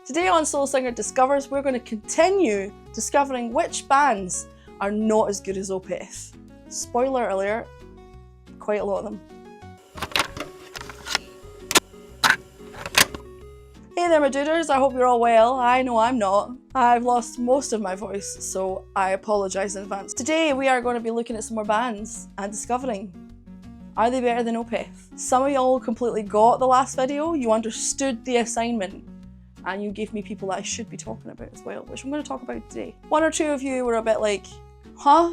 Today on Soul Singer Discovers, we're going to continue discovering which bands are not as good as Opeth. Spoiler alert, quite a lot of them. Hey there my duders, I hope you're all well. I know I'm not. I've lost most of my voice, so I apologise in advance. Today we are going to be looking at some more bands and discovering, are they better than Opeth? Some of y'all completely got the last video, you understood the assignment, and you gave me people that I should be talking about as well, which I'm going to talk about today. One or two of you were a bit like, huh?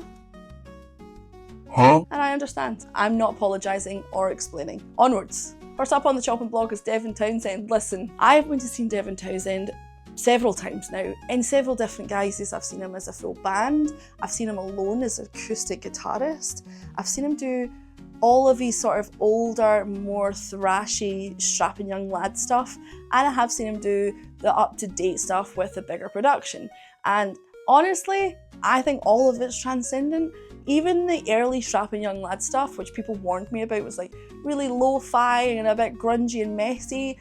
And I understand. I'm not apologising or explaining. Onwards. First up on the chopping block is Devin Townsend. Listen, I've been to see Devin Townsend several times now, in several different guises. I've seen him as a full band, I've seen him alone as an acoustic guitarist, I've seen him do all of his sort of older, more thrashy, strapping young lad stuff, and I have seen him do the up-to-date stuff with a bigger production. And honestly, I think all of it's transcendent. Even the early strapping young lad stuff, which people warned me about, was like really lo-fi and a bit grungy and messy.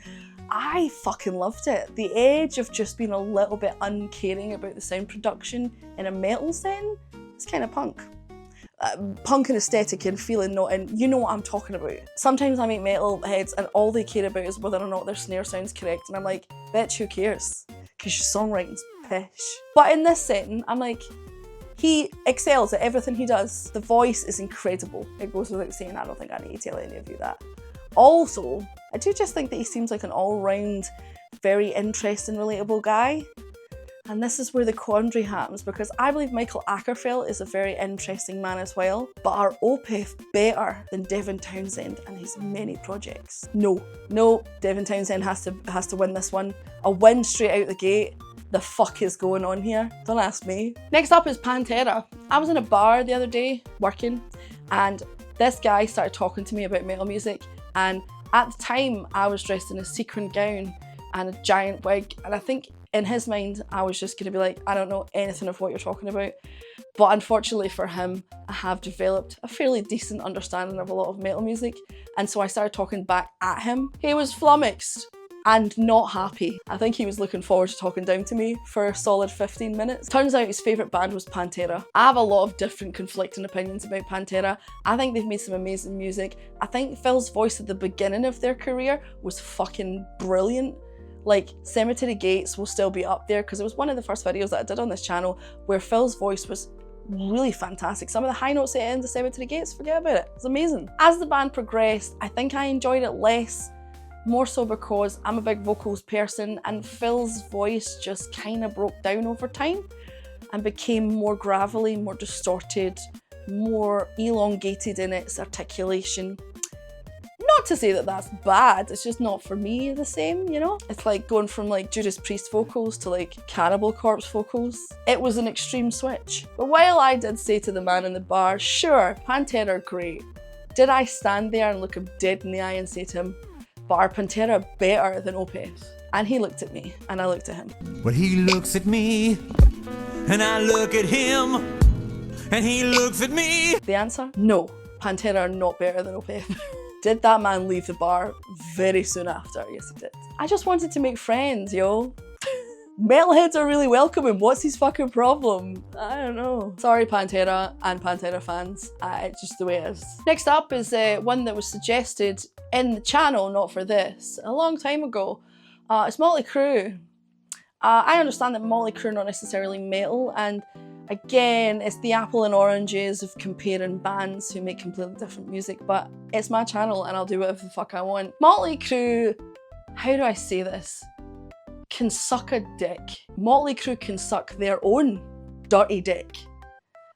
I fucking loved it. The edge of just being a little bit uncaring about the sound production in a metal setting, it's kind of punk. Punk and aesthetic and feeling, not in, you know what I'm talking about. Sometimes I meet metal heads and all they care about is whether or not their snare sounds correct, and I'm like, bitch, who cares? Because your songwriting's pish. But in this setting, I'm like, he excels at everything he does. The voice is incredible. It goes without saying, I don't think I need to tell any of you that. Also, I do just think that he seems like an all-round, very interesting, relatable guy. And this is where the quandary happens, because I believe Michael Ackerfeld is a very interesting man as well. But are Opeth better than Devin Townsend and his many projects? No, Devin Townsend has to win this one. A win straight out the gate. The fuck is going on here? Don't ask me. Next up is Pantera. I was in a bar the other day working, and this guy started talking to me about metal music, and at the time I was dressed in a sequin gown and a giant wig, and I think in his mind I was just gonna be like, I don't know anything of what you're talking about. But unfortunately for him, I have developed a fairly decent understanding of a lot of metal music, and so I started talking back at him. He was flummoxed and not happy. I think he was looking forward to talking down to me for a solid 15 minutes. Turns out his favourite band was Pantera. I have a lot of different conflicting opinions about Pantera. I think they've made some amazing music. I think Phil's voice at the beginning of their career was fucking brilliant. Like, Cemetery Gates will still be up there because it was one of the first videos that I did on this channel where Phil's voice was really fantastic. Some of the high notes at the end of Cemetery Gates, forget about it. It's amazing. As the band progressed, I think I enjoyed it less, more so because I'm a big vocals person, and Phil's voice just kind of broke down over time and became more gravelly, more distorted, more elongated in its articulation. Not to say that that's bad, it's just not for me the same, you know? It's like going from like Judas Priest vocals to like Cannibal Corpse vocals. It was an extreme switch. But while I did say to the man in the bar, sure, Pantera are great, did I stand there and look him dead in the eye and say to him, but are Pantera better than Opeth? And he looked at me, and I looked at him. Well, he looks at me, and I look at him, and he looks at me. The answer? No, Pantera are not better than Opeth. Did that man leave the bar very soon after? Yes, he did. I just wanted to make friends, yo. Metalheads are really welcoming. What's his fucking problem? I don't know. Sorry, Pantera and Pantera fans. It's just the way it is. Next up is one that was suggested in the channel, not for this, a long time ago. It's Motley Crue. I understand that Motley Crue are not necessarily metal, and again, it's the apple and oranges of comparing bands who make completely different music, but it's my channel and I'll do whatever the fuck I want. Motley Crue, how do I say this? Can suck a dick. Motley Crue can suck their own dirty dick.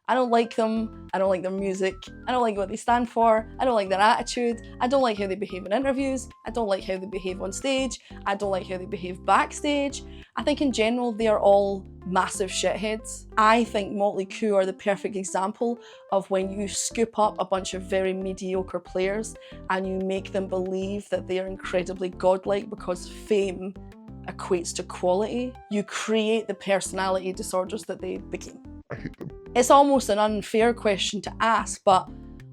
I don't like them, I don't like their music, I don't like what they stand for, I don't like their attitude, I don't like how they behave in interviews, I don't like how they behave on stage, I don't like how they behave backstage. I think in general they are all massive shitheads. I think Motley Crue are the perfect example of when you scoop up a bunch of very mediocre players and you make them believe that they are incredibly godlike because fame equates to quality. You create the personality disorders that they became. I hate them. It's almost an unfair question to ask, but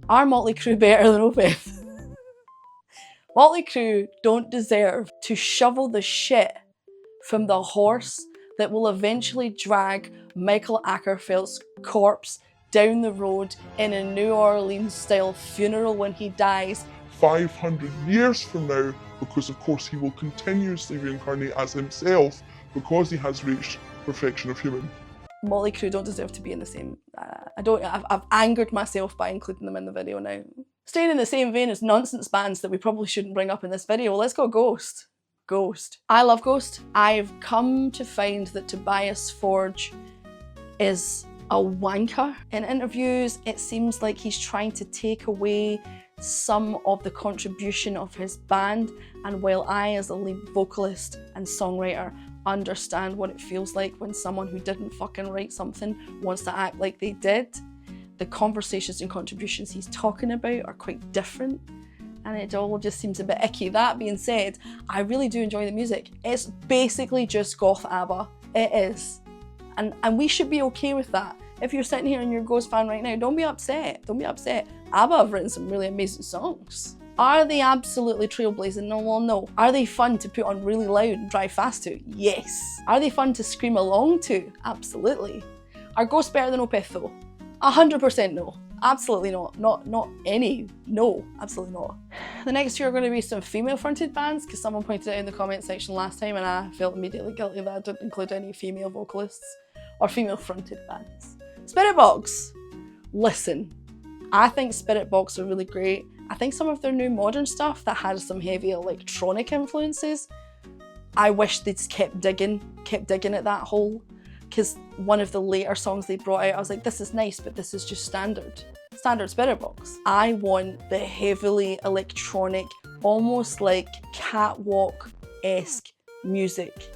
are Motley Crue better than Opeth? Motley Crue don't deserve to shovel the shit from the horse that will eventually drag Michael Ackerfeld's corpse down the road in a New Orleans style funeral when he dies 500 years from now, because of course he will continuously reincarnate as himself because he has reached perfection of human. Motley Crue don't deserve to be in the same. I've angered myself by including them in the video now. Staying in the same vein as nonsense bands that we probably shouldn't bring up in this video, well, let's go Ghost. Ghost. I love Ghost. I've come to find that Tobias Forge is a wanker. In interviews, it seems like he's trying to take away some of the contribution of his band, and while I, as a lead vocalist and songwriter, understand what it feels like when someone who didn't fucking write something wants to act like they did, the conversations and contributions he's talking about are quite different, and it all just seems a bit icky. That being said, I really do enjoy the music. It's basically just goth ABBA. It is. And we should be okay with that. If you're sitting here and you're a Ghost fan right now, don't be upset. Don't be upset. ABBA have written some really amazing songs. Are they absolutely trailblazing? No, well, no. Are they fun to put on really loud and drive fast to? Yes. Are they fun to scream along to? Absolutely. Are Ghosts better than Opeth though? 100% no. Absolutely not. Not any. No, absolutely not. The next two are going to be some female-fronted bands, because someone pointed it out in the comment section last time and I felt immediately guilty that I didn't include any female vocalists or female-fronted bands. Spirit Box. Listen, I think Spirit Box are really great. I think some of their new modern stuff that has some heavy electronic influences, I wish they'd kept digging at that hole, because one of the later songs they brought out, I was like, this is nice, but this is just standard Spirit Box. I want the heavily electronic, almost like catwalk-esque music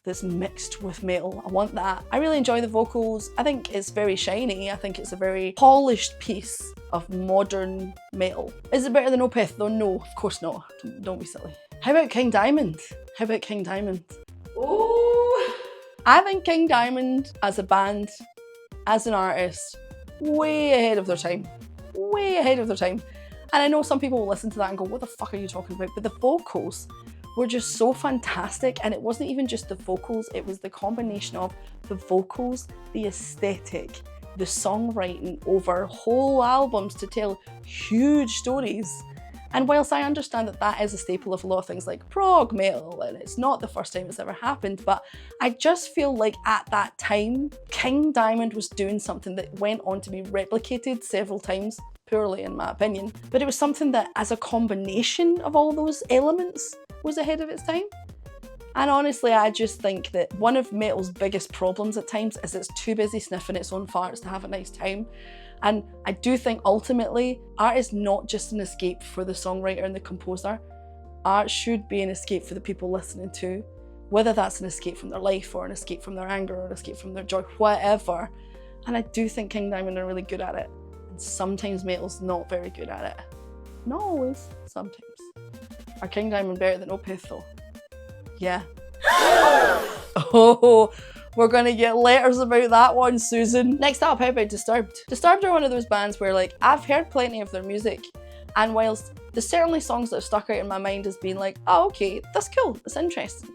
that's mixed with metal. I want that. I really enjoy the vocals. I think it's very shiny. I think it's a very polished piece of modern metal. Is it better than Opeth though? No, of course not. Don't be silly. How about King Diamond? How about King Diamond? Oh, I think King Diamond as a band, as an artist, way ahead of their time. Way ahead of their time. And I know some people will listen to that and go, what the fuck are you talking about? But the vocals were just so fantastic, and it wasn't even just the vocals, it was the combination of the vocals, the aesthetic, the songwriting over whole albums to tell huge stories. And whilst I understand that that is a staple of a lot of things like prog metal, and it's not the first time it's ever happened, but I just feel like at that time, King Diamond was doing something that went on to be replicated several times, poorly in my opinion, but it was something that as a combination of all those elements was ahead of its time. And honestly, I just think that one of metal's biggest problems at times is it's too busy sniffing its own farts to have a nice time. And I do think ultimately, art is not just an escape for the songwriter and the composer. Art should be an escape for the people listening to, whether that's an escape from their life or an escape from their anger or an escape from their joy, whatever. And I do think King Diamond are really good at it. And sometimes metal's not very good at it. Not always, sometimes. Are King Diamond better than Opeth though? Yeah. Oh, we're gonna get letters about that one, Susan. Next up, how about Disturbed? Disturbed are one of those bands where I've heard plenty of their music, and whilst there's certainly songs that have stuck out in my mind as being like, oh okay, that's cool, that's interesting,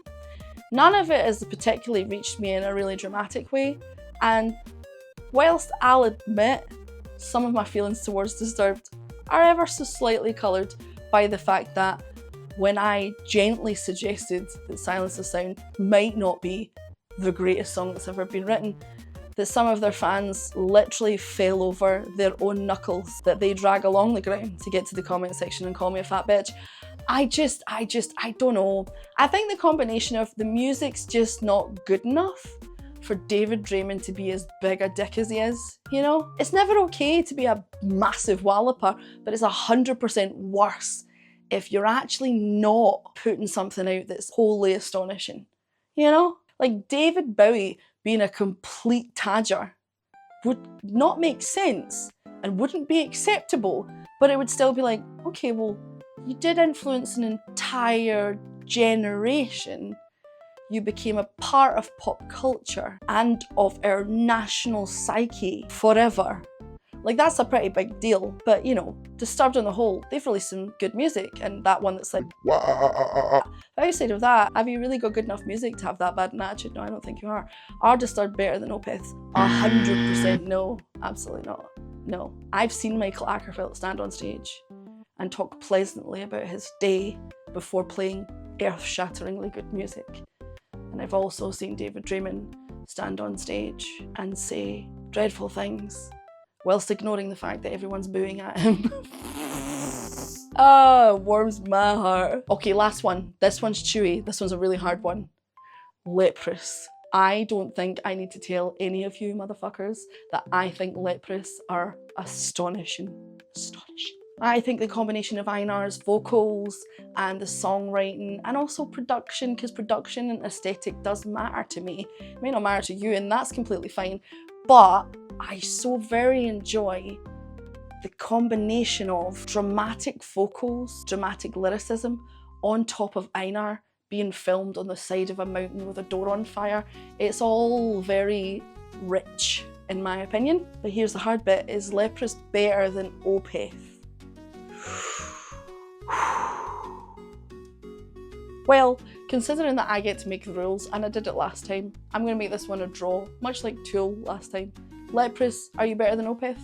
none of it has particularly reached me in a really dramatic way. And whilst I'll admit some of my feelings towards Disturbed are ever so slightly coloured by the fact that when I gently suggested that Silence of Sound might not be the greatest song that's ever been written, that some of their fans literally fell over their own knuckles that they drag along the ground to get to the comment section and call me a fat bitch. I don't know. I think the combination of the music's just not good enough for David Draymond to be as big a dick as he is, you know? It's never okay to be a massive walloper, but it's 100% worse if you're actually not putting something out that's wholly astonishing, you know? Like David Bowie being a complete tadger would not make sense and wouldn't be acceptable, but it would still be like, okay, well, you did influence an entire generation. You became a part of pop culture and of our national psyche forever. Like, that's a pretty big deal. But, you know, Disturbed on the whole, they've released some good music, and that one that's like, outside of that, have you really got good enough music to have that bad an attitude? No, I don't think you are. Are Disturbed better than Opeth? 100% no. Absolutely not. No. I've seen Michael Ackerfeld stand on stage and talk pleasantly about his day before playing earth-shatteringly good music. And I've also seen David Draymond stand on stage and say dreadful things whilst ignoring the fact that everyone's booing at him. Ah, warms my heart. Okay, last one. This one's chewy. This one's a really hard one. Leprous. I don't think I need to tell any of you motherfuckers that I think Leprous are astonishing. Astonishing. I think the combination of Einar's vocals and the songwriting and also production, because production and aesthetic does matter to me. It may not matter to you, and that's completely fine, but I so very enjoy the combination of dramatic vocals, dramatic lyricism on top of Einar being filmed on the side of a mountain with a door on fire. It's all very rich, in my opinion. But here's the hard bit, is Leprous better than Opeth? Well, considering that I get to make the rules, and I did it last time, I'm going to make this one a draw, much like Tool last time. Leprous, are you better than Opeth?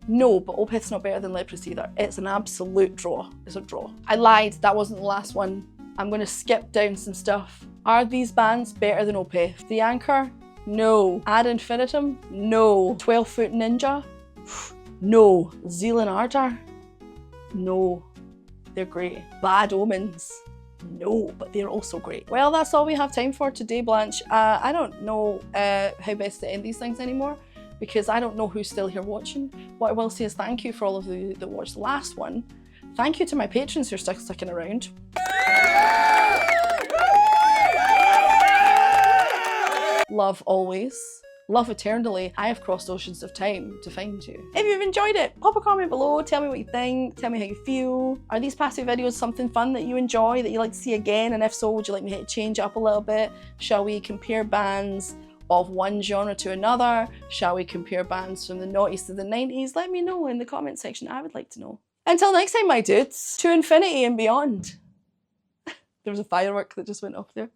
No, but Opeth's not better than Leprous either. It's an absolute draw. It's a draw. I lied, that wasn't the last one. I'm going to skip down some stuff. Are these bands better than Opeth? The Anchor? No. Ad Infinitum? No. 12 Foot Ninja? No. Zealand Ardor? No. They're great. Bad Omens? No, but they're also great. Well, that's all we have time for today, Blanche. I don't know how best to end these things anymore, because I don't know who's still here watching. What I will say is thank you for all of you that watched the last one. Thank you to my patrons who are still sticking around. Love always. Love eternally. I have crossed oceans of time to find you. If you've enjoyed it, pop a comment below, tell me what you think, tell me how you feel. Are these past two videos something fun that you enjoy, that you like to see again? And if so, would you like me to change up a little bit? Shall we compare bands of one genre to another? Shall we compare bands from the noughties to the 90s? Let me know in the comment section. I would like to know. Until next time, my dudes, to infinity and beyond. There was a firework that just went off there.